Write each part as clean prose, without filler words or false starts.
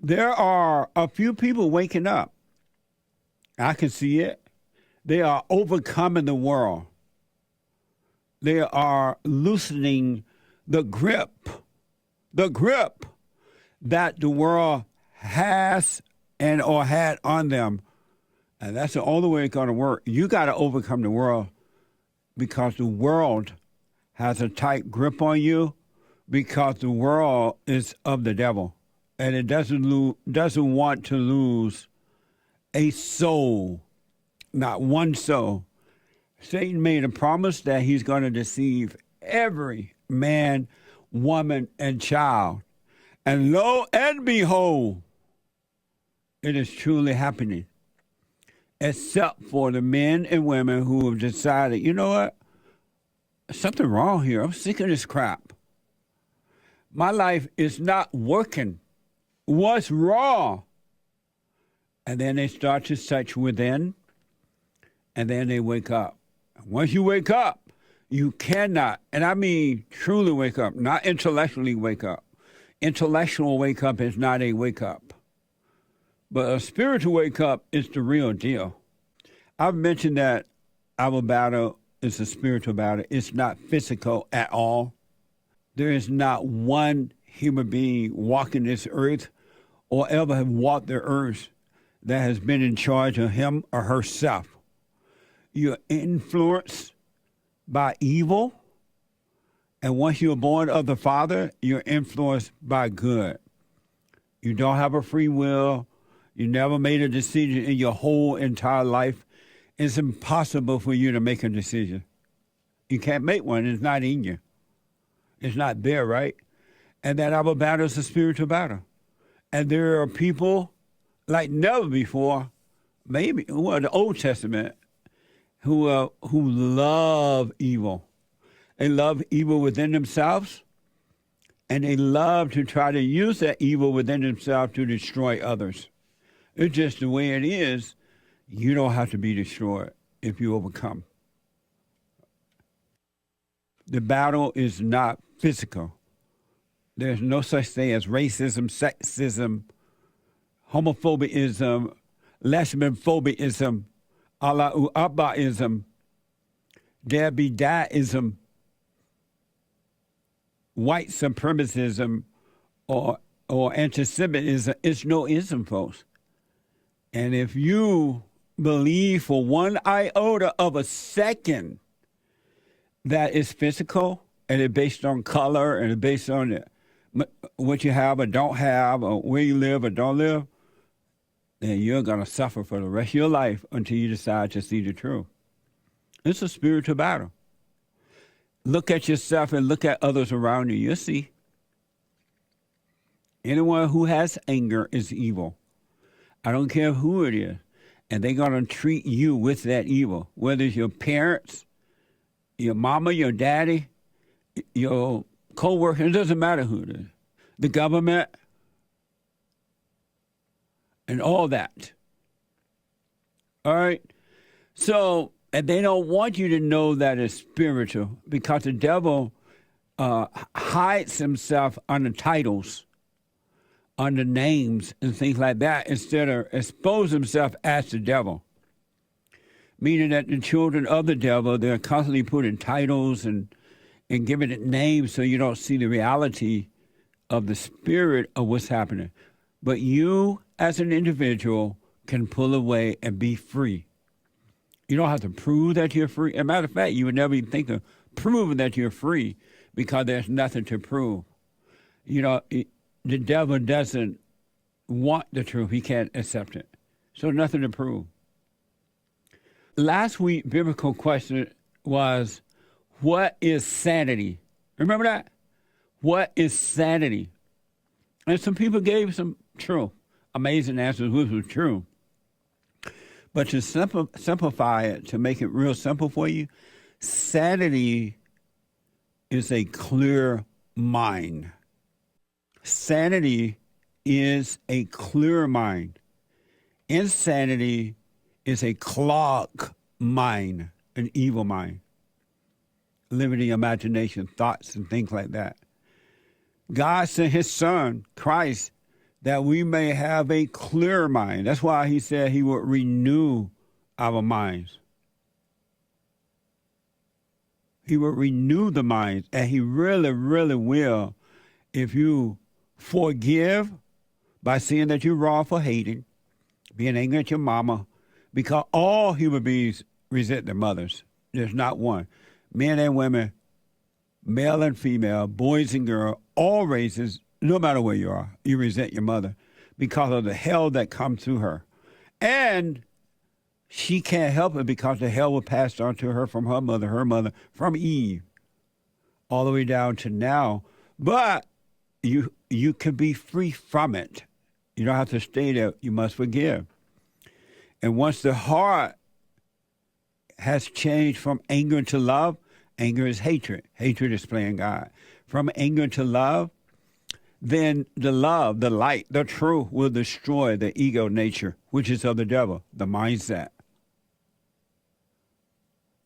There are a few people waking up. I can see it. They are overcoming the world. They are loosening the grip that the world has and or had on them. And that's the only way it's going to work. You got to overcome the world because the world has a tight grip on you because the world is of the devil. And it doesn't want to lose a soul, not one soul. Satan made a promise that he's going to deceive every man, woman, and child. And lo and behold, it is truly happening. Except for the men and women who have decided, you know what? Something wrong here. I'm sick of this crap. My life is not working. What's wrong? And then they start to search within, and then they wake up. Once you wake up, you cannot, and I mean truly wake up, not intellectually wake up. Intellectual wake up is not a wake up. But a spiritual wake up is the real deal. I've mentioned that our battle is a spiritual battle. It's not physical at all. There is not one human being walking this earth or ever have walked the earth that has been in charge of him or herself. You're influenced by evil, and once you're born of the Father, you're influenced by good. You don't have a free will. You never made a decision in your whole entire life. It's impossible for you to make a decision. You can't make one. It's not in you. It's not there, right? And that our battle is a spiritual battle. And there are people like never before, maybe, well, the Old Testament, who love evil. They love evil within themselves, and they love to try to use that evil within themselves to destroy others. It's just the way it is. You don't have to be destroyed if you overcome. The battle is not physical. There's no such thing as racism, sexism, homophobism, lesbian-phobism, Allah-u-Abbaism, Debbie-Dyeism, white supremacism, or anti-Semitism. It's no ism, folks. And if you believe for one iota of a second that it's physical and it's based on color and it's based on what you have or don't have or where you live or don't live, then you're going to suffer for the rest of your life until you decide to see the truth. It's a spiritual battle. Look at yourself and look at others around you. You'll see. Anyone who has anger is evil. I don't care who it is. And they're going to treat you with that evil, whether it's your parents, your mama, your daddy, your co-worker. It doesn't matter who it is. The government and all that. All right? So, and they don't want you to know that it's spiritual because the devil hides himself under titles, under names and things like that instead of expose himself as the devil. Meaning that the children of the devil, they're constantly putting titles and giving it names so you don't see the reality of the spirit of what's happening. But you, as an individual, can pull away and be free. You don't have to prove that you're free. As a matter of fact, you would never even think of proving that you're free because there's nothing to prove. You know, the devil doesn't want the truth. He can't accept it. So nothing to prove. Last week, biblical question was, what is sanity? Remember that? What is sanity? And some people gave some true, amazing answers, which was true. But to simplify it, to make it real simple for you, sanity is a clear mind. Sanity is a clear mind. Insanity is a clogged mind, an evil mind, limiting imagination, thoughts, and things like that. God sent his son, Christ, that we may have a clear mind. That's why he said he would renew our minds. He will renew the minds, and he really, really will if you forgive by saying that you're wrong for hating, being angry at your mama, because all human beings resent their mothers. There's not one. Men and women, male and female, boys and girls, all races, no matter where you are, you resent your mother because of the hell that comes through her. And she can't help it because the hell was passed on to her from her mother, from Eve, all the way down to now. But you can be free from it. You don't have to stay there. You must forgive. And once the heart has changed from anger to love, anger is hatred. Hatred is playing God. From anger to love, then the love, the light, the truth will destroy the ego nature, which is of the devil, the mindset.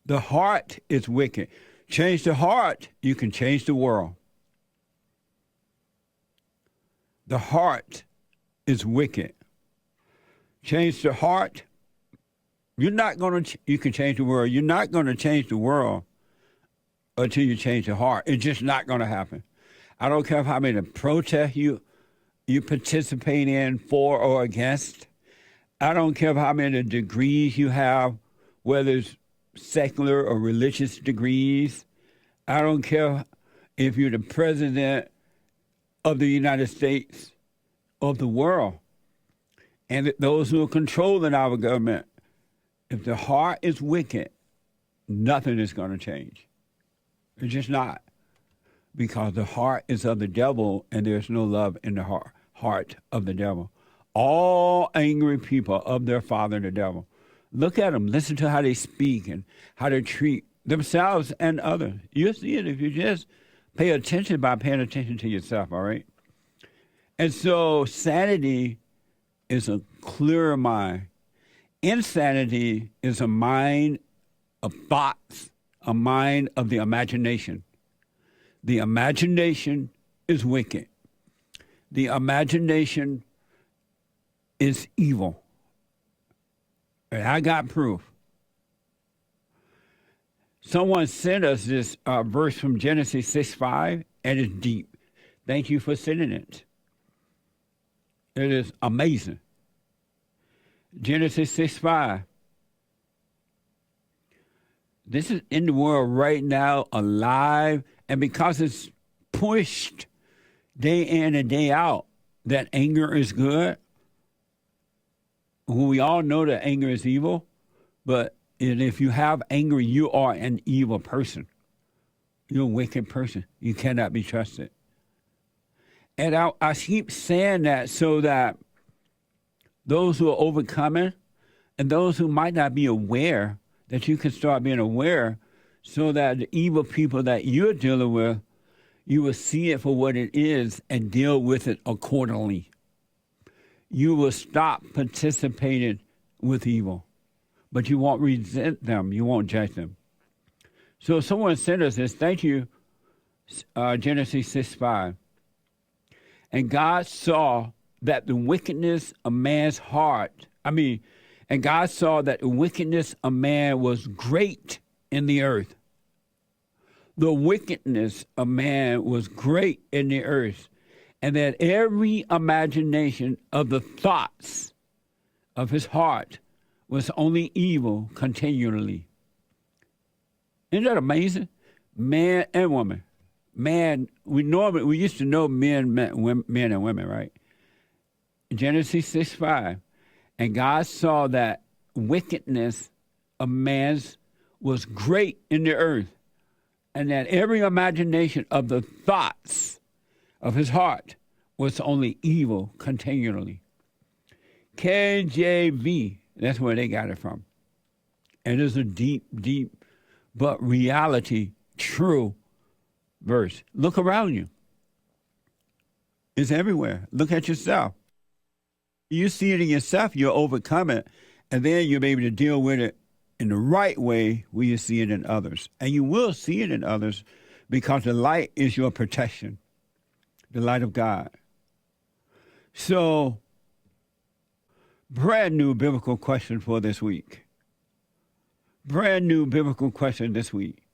The heart is wicked. Change the heart, you can change the world. The heart is wicked. Change the heart. You can change the world. You're not going to change the world until you change the heart. It's just not going to happen. I don't care how many protests you participate in for or against. I don't care how many degrees you have, whether it's secular or religious degrees. I don't care if you're the president of the United States, of the world, and those who are controlling our government. If the heart is wicked, nothing is going to change. It's just not. Because the heart is of the devil, and there's no love in the heart of the devil. All angry people of their father, the devil. Look at them. Listen to how they speak and how they treat themselves and others. You'll see it if you just pay attention by paying attention to yourself, all right? And so sanity is a clearer mind. Insanity is a mind of thoughts, a mind of the imagination. The imagination is wicked. The imagination is evil. And I got proof. Someone sent us this verse from Genesis 6:5, and it's deep. Thank you for sending it. It is amazing. Genesis 6:5. This is in the world right now, alive, and because it's pushed day in and day out that anger is good, we all know that anger is evil, but if you have anger, you are an evil person. You're a wicked person. You cannot be trusted. And I keep saying that so that those who are overcoming and those who might not be aware, that you can start being aware so that the evil people that you're dealing with, you will see it for what it is and deal with it accordingly. You will stop participating with evil, but you won't resent them. You won't judge them. So someone sent us this. Thank you, Genesis 6:5. And God saw that the wickedness of man's heart, and God saw that the wickedness of man was great in the earth. The wickedness of man was great in the earth, and that every imagination of the thoughts of his heart was only evil continually. Isn't that amazing? Man and woman. Man, we used to know men and women, right? Genesis 6:5. And God saw that wickedness of man's was great in the earth, and that every imagination of the thoughts of his heart was only evil continually. KJV, that's where they got it from. And it's a deep, deep, but reality, true verse. Look around you. It's everywhere. Look at yourself. You see it in yourself, you'll overcome it, and then you'll be able to deal with it in the right way where you see it in others. And you will see it in others because the light is your protection, the light of God. So, brand new biblical question for this week. Brand new biblical question this week.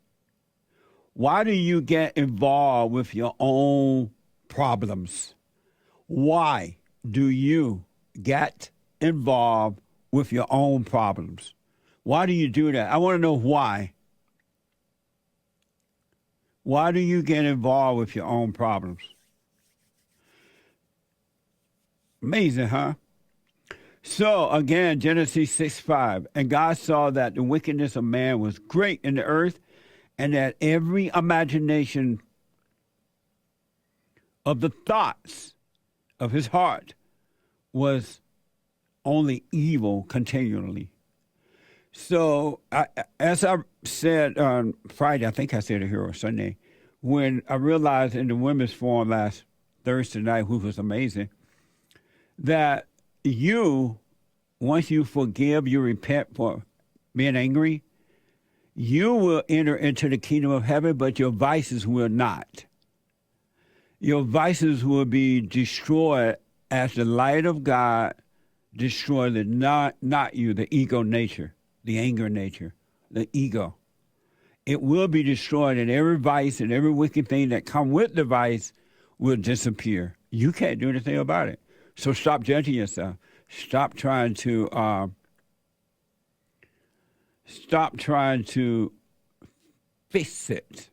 Why do you get involved with your own problems? Why do you get involved with your own problems? Why do you do that? I want to know why. Why do you get involved with your own problems? Amazing, huh? So, again, Genesis 6:5. And God saw that the wickedness of man was great in the earth, and that every imagination of the thoughts of his heart was only evil continually. So, as I said on Friday, I think I said it here on Sunday, when I realized in the women's forum last Thursday night, which was amazing, that once you forgive, you repent for being angry, you will enter into the kingdom of heaven, but your vices will not. Your vices will be destroyed as the light of God destroy not you, the ego nature, the anger nature, the ego. It will be destroyed, and every vice and every wicked thing that come with the vice will disappear. You can't do anything about it. So stop judging yourself. Stop trying to fix it.